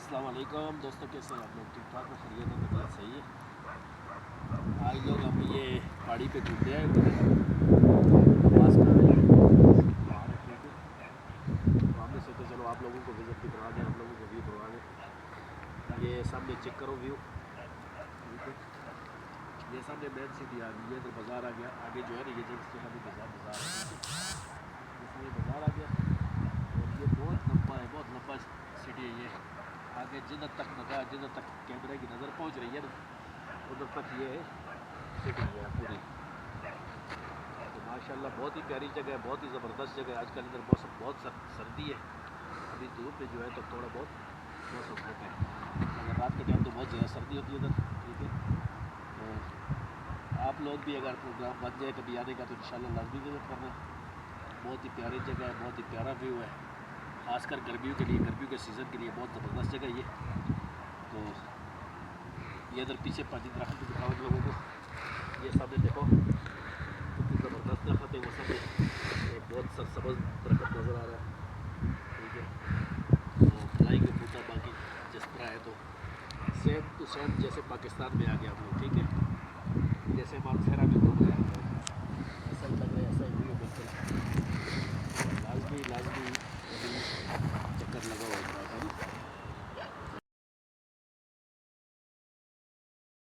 अस्सलाम वालेकुम दोस्तों, कैसे हैं आप लोग? ठीक ठाक में खैरियत है? तबीयत सही है? आज लोग हम ये पहाड़ी पे घूमने आए हुए हैं, नमाज कर रहे हैं बाहर, ठीक है। तो हमने सोचा चलो आप लोगों को विज़िट भी करवा दें, आप लोगों को व्यू करवा दें। ये सामने चेक करो व्यू, ठीक है। ये सामने मेन सिटी आ गई है, इधर बाज़ार आ गया। आगे जो है ना ये जगह अभी बाज़ार है, ठीक है। इसमें बाज़ार आ गया और ये बहुत लंबा है, बहुत लंबा सिटी है ये। आगे जिधर तक नज़र, जिधर तक कैमरे की नज़र पहुंच रही है ना, उधर तक ये सिटी है पूरी। तो माशाल्लाह बहुत ही प्यारी जगह है, बहुत ही ज़बरदस्त जगह है। आजकल इधर मौसम बहुत सर्दी है, अभी धूप में जो है तो थोड़ा बहुत मौसम होता है, मगर रात के टाइम तो बहुत ज़्यादा सर्दी होती है इधर, ठीक है। तो आप लोग भी अगर प्रोग्राम बन जाए कभी आने का तो इंशाल्लाह लाजमी विज़िट करना। बहुत ही प्यारी जगह है, बहुत ही प्यारा व्यू है, खासकर गर्मियों के लिए, गर्मियों के सीज़न के लिए बहुत ज़बरदस्त जगह ये। तो ये इधर पीछे पानी दरख्त भी दिखाओ लोगों को। ये सामने देखो कितनी ज़बरदस्त दरख्त है, वो सामने एक बहुत सरसब्ज़ दरख्त नज़र आ रहा है, ठीक है। तो बुलाएंगे बूटा बाकी जिस तरह है तो सेम टू सेम जैसे पाकिस्तान में आ गया हम लोग, ठीक है। जैसे मानसहरा में घूम रहे हैं।